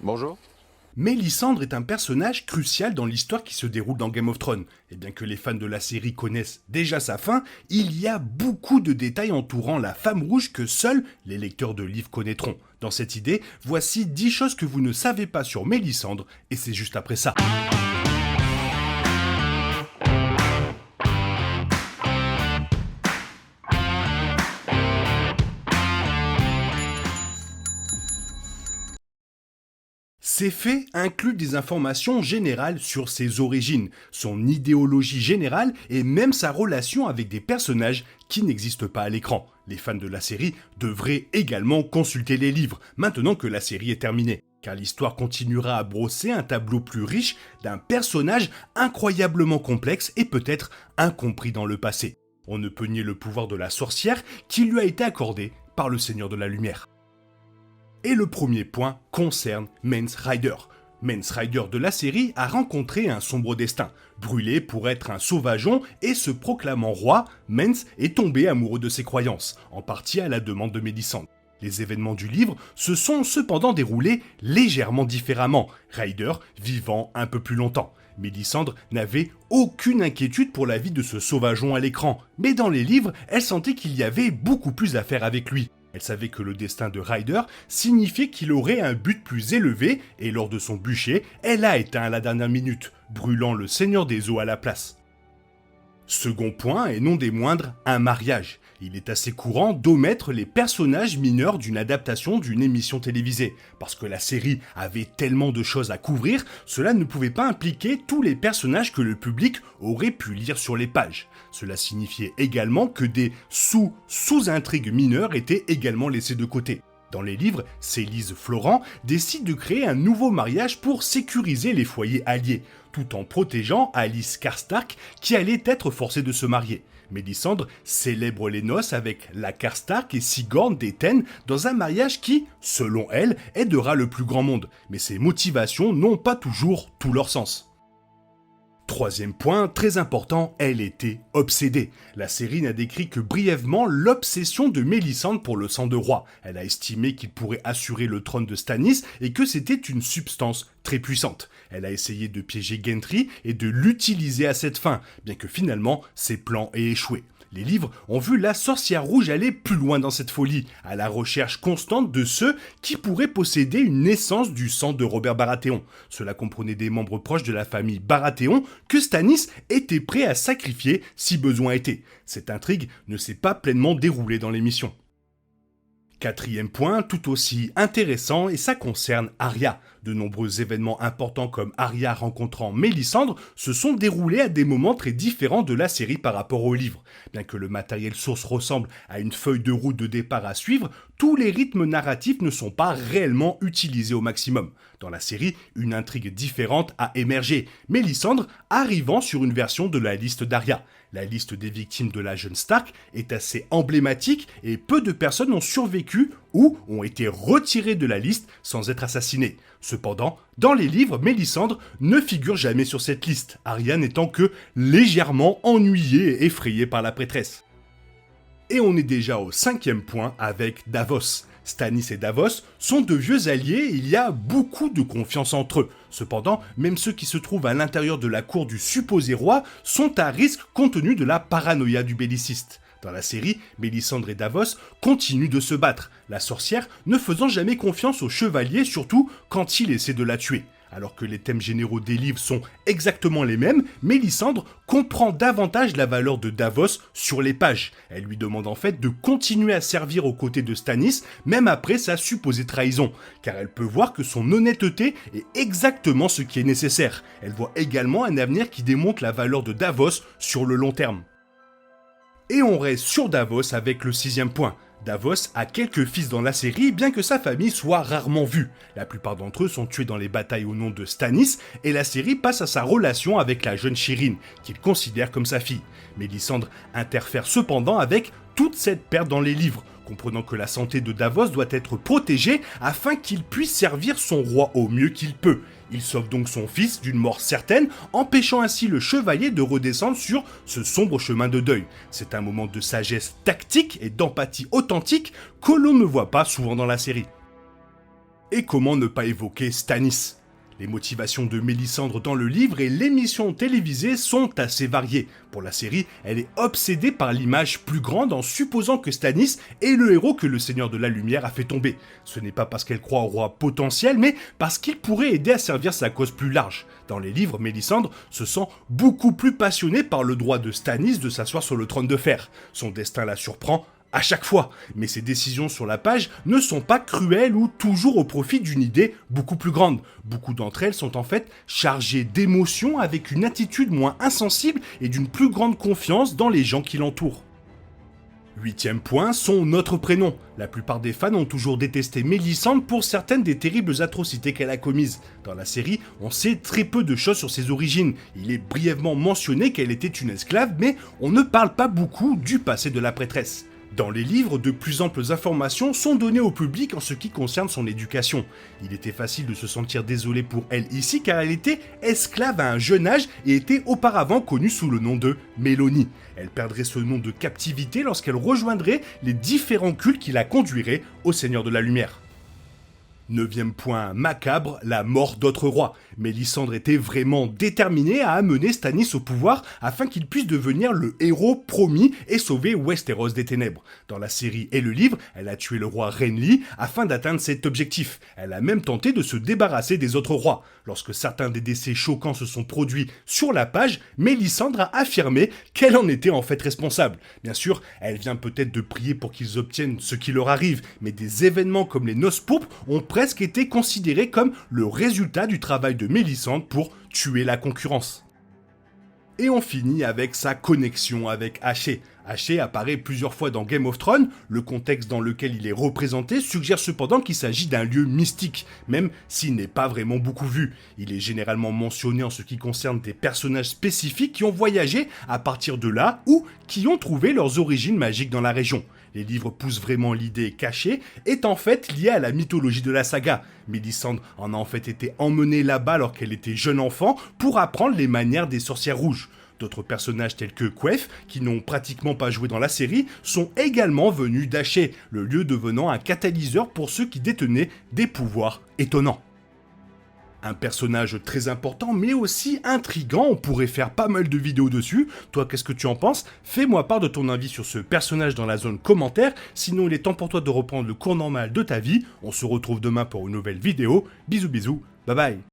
Bonjour. Mélisandre est un personnage crucial dans l'histoire qui se déroule dans Game of Thrones. Et bien que les fans de la série connaissent déjà sa fin, il y a beaucoup de détails entourant la femme rouge que seuls les lecteurs de livres connaîtront. Dans cette idée, voici 10 choses que vous ne savez pas sur Mélisandre, et c'est juste après ça. Ces faits incluent des informations générales sur ses origines, son idéologie générale et même sa relation avec des personnages qui n'existent pas à l'écran. Les fans de la série devraient également consulter les livres, maintenant que la série est terminée, car l'histoire continuera à brosser un tableau plus riche d'un personnage incroyablement complexe et peut-être incompris dans le passé. On ne peut nier le pouvoir de la sorcière qui lui a été accordé par le Seigneur de la Lumière. Et le premier point concerne Mance Rayder. Mance Rayder de la série a rencontré un sombre destin. Brûlé pour être un sauvageon et se proclamant roi, Mance est tombé amoureux de ses croyances, en partie à la demande de Mélisandre. Les événements du livre se sont cependant déroulés légèrement différemment, Rayder vivant un peu plus longtemps. Mélisandre n'avait aucune inquiétude pour la vie de ce sauvageon à l'écran, mais dans les livres, elle sentait qu'il y avait beaucoup plus à faire avec lui. Elle savait que le destin de Rayder signifiait qu'il aurait un but plus élevé et lors de son bûcher, elle a éteint à la dernière minute, brûlant le Seigneur des Eaux à la place. Second point, et non des moindres, un mariage. Il est assez courant d'omettre les personnages mineurs d'une adaptation d'une émission télévisée. Parce que la série avait tellement de choses à couvrir, cela ne pouvait pas impliquer tous les personnages que le public aurait pu lire sur les pages. Cela signifiait également que des sous-intrigues mineures étaient également laissées de côté. Dans les livres, Sélise Florent décide de créer un nouveau mariage pour sécuriser les foyers alliés, tout en protégeant Alice Karstark qui allait être forcée de se marier. Mélisandre célèbre les noces avec la Karstark et Sigorn d'Étène dans un mariage qui, selon elle, aidera le plus grand monde, mais ses motivations n'ont pas toujours tout leur sens. Troisième point, très important, elle était obsédée. La série n'a décrit que brièvement l'obsession de Mélisandre pour le sang de roi. Elle a estimé qu'il pourrait assurer le trône de Stannis et que c'était une substance très puissante. Elle a essayé de piéger Gendry et de l'utiliser à cette fin, bien que finalement ses plans aient échoué. Les livres ont vu la sorcière rouge aller plus loin dans cette folie, à la recherche constante de ceux qui pourraient posséder une naissance du sang de Robert Baratheon. Cela comprenait des membres proches de la famille Baratheon que Stannis était prêt à sacrifier si besoin était. Cette intrigue ne s'est pas pleinement déroulée dans l'émission. Quatrième point, tout aussi intéressant, et ça concerne Arya. De nombreux événements importants comme Arya rencontrant Mélisandre se sont déroulés à des moments très différents de la série par rapport au livre. Bien que le matériel source ressemble à une feuille de route de départ à suivre, tous les rythmes narratifs ne sont pas réellement utilisés au maximum. Dans la série, une intrigue différente a émergé, Mélisandre arrivant sur une version de la liste d'Arya. La liste des victimes de la jeune Stark est assez emblématique et peu de personnes ont survécu ou ont été retirées de la liste sans être assassinées. Cependant, dans les livres, Mélisandre ne figure jamais sur cette liste, Arya n'étant que légèrement ennuyée et effrayée par la prêtresse. Et on est déjà au cinquième point avec Davos. Stannis et Davos sont de vieux alliés et il y a beaucoup de confiance entre eux. Cependant, même ceux qui se trouvent à l'intérieur de la cour du supposé roi sont à risque compte tenu de la paranoïa du belliciste. Dans la série, Mélisandre et Davos continuent de se battre, la sorcière ne faisant jamais confiance au chevalier, surtout quand il essaie de la tuer. Alors que les thèmes généraux des livres sont exactement les mêmes, Mélisandre comprend davantage la valeur de Davos sur les pages. Elle lui demande en fait de continuer à servir aux côtés de Stannis, même après sa supposée trahison, car elle peut voir que son honnêteté est exactement ce qui est nécessaire. Elle voit également un avenir qui démontre la valeur de Davos sur le long terme. Et on reste sur Davos avec le sixième point. Davos a quelques fils dans la série, bien que sa famille soit rarement vue. La plupart d'entre eux sont tués dans les batailles au nom de Stannis, et la série passe à sa relation avec la jeune Shireen, qu'il considère comme sa fille. Mélisandre interfère cependant avec toute cette perte dans les livres, comprenant que la santé de Davos doit être protégée afin qu'il puisse servir son roi au mieux qu'il peut. Il sauve donc son fils d'une mort certaine, empêchant ainsi le chevalier de redescendre sur ce sombre chemin de deuil. C'est un moment de sagesse tactique et d'empathie authentique que l'on ne voit pas souvent dans la série. Et comment ne pas évoquer Stannis ? Les motivations de Mélisandre dans le livre et l'émission télévisée sont assez variées. Pour la série, elle est obsédée par l'image plus grande en supposant que Stannis est le héros que le Seigneur de la Lumière a fait tomber. Ce n'est pas parce qu'elle croit au roi potentiel, mais parce qu'il pourrait aider à servir sa cause plus large. Dans les livres, Mélisandre se sent beaucoup plus passionnée par le droit de Stannis de s'asseoir sur le trône de fer. Son destin la surprend à chaque fois, mais ses décisions sur la page ne sont pas cruelles ou toujours au profit d'une idée beaucoup plus grande. Beaucoup d'entre elles sont en fait chargées d'émotions avec une attitude moins insensible et d'une plus grande confiance dans les gens qui l'entourent. 8e point, son autre prénom. La plupart des fans ont toujours détesté Mélisandre pour certaines des terribles atrocités qu'elle a commises. Dans la série, on sait très peu de choses sur ses origines. Il est brièvement mentionné qu'elle était une esclave, mais on ne parle pas beaucoup du passé de la prêtresse. Dans les livres, de plus amples informations sont données au public en ce qui concerne son éducation. Il était facile de se sentir désolé pour elle ici car elle était esclave à un jeune âge et était auparavant connue sous le nom de Mélonie. Elle perdrait ce nom de captivité lorsqu'elle rejoindrait les différents cultes qui la conduiraient au Seigneur de la Lumière. 9e point macabre, la mort d'autres rois. Mélisandre était vraiment déterminée à amener Stannis au pouvoir afin qu'il puisse devenir le héros promis et sauver Westeros des ténèbres. Dans la série et le livre, elle a tué le roi Renly afin d'atteindre cet objectif. Elle a même tenté de se débarrasser des autres rois. Lorsque certains des décès choquants se sont produits sur la page, Mélisandre a affirmé qu'elle en était en fait responsable. Bien sûr, elle vient peut-être de prier pour qu'ils obtiennent ce qui leur arrive, mais des événements comme les noces pourpres ont presque été considérés comme le résultat du travail de Mélisandre pour tuer la concurrence. Et on finit avec sa connexion avec Haché. Haché apparaît plusieurs fois dans Game of Thrones, le contexte dans lequel il est représenté suggère cependant qu'il s'agit d'un lieu mystique, même s'il n'est pas vraiment beaucoup vu. Il est généralement mentionné en ce qui concerne des personnages spécifiques qui ont voyagé à partir de là ou qui ont trouvé leurs origines magiques dans la région. Les livres poussent vraiment l'idée qu'Haché est en fait liée à la mythologie de la saga. Mélisandre en a en fait été emmenée là-bas alors qu'elle était jeune enfant pour apprendre les manières des sorcières rouges. D'autres personnages tels que Quaithe, qui n'ont pratiquement pas joué dans la série, sont également venus d'Haché, le lieu devenant un catalyseur pour ceux qui détenaient des pouvoirs étonnants. Un personnage très important mais aussi intriguant, on pourrait faire pas mal de vidéos dessus. Toi, qu'est-ce que tu en penses ? Fais-moi part de ton avis sur ce personnage dans la zone commentaire, sinon il est temps pour toi de reprendre le cours normal de ta vie. On se retrouve demain pour une nouvelle vidéo. Bisous bisous, bye bye.